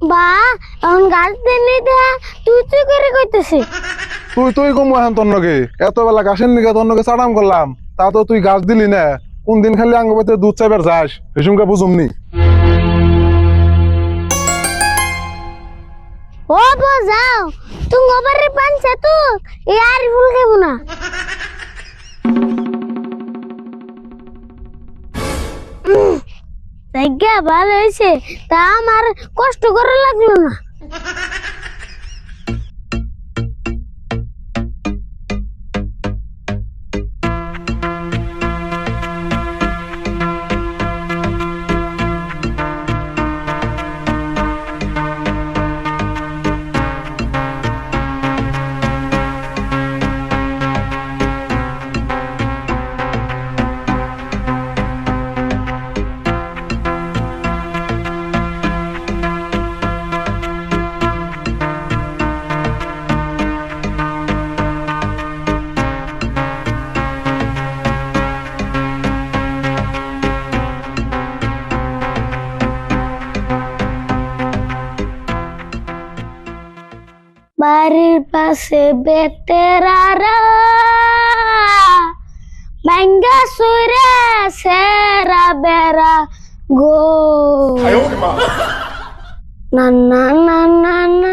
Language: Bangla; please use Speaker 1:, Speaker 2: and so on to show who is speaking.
Speaker 1: বা এখন গাছ দেনি দা তুই তুই করে কইতেছে।
Speaker 2: তুই কম এখন তোর নগে এত বেলা গাছের নিকে তোর নগে চাটাম করলাম তা তো তুই গাছ দিলি না কোন দিন খালি আঙ্গবাতে দুধ চাইবার যাস এসুমকে বুঝুমনি।
Speaker 1: ও বো যাও তুমি ওবারে পানছে তো ইয়ার ফুল খাবো না। জায়গা ভালো হয়েছে তা আমার কষ্ট করা লাগলো না। বাড়ির পাশে বেতেরারা ব্যাঙ্গা সুরে সেরা বেড়া গো না না না না না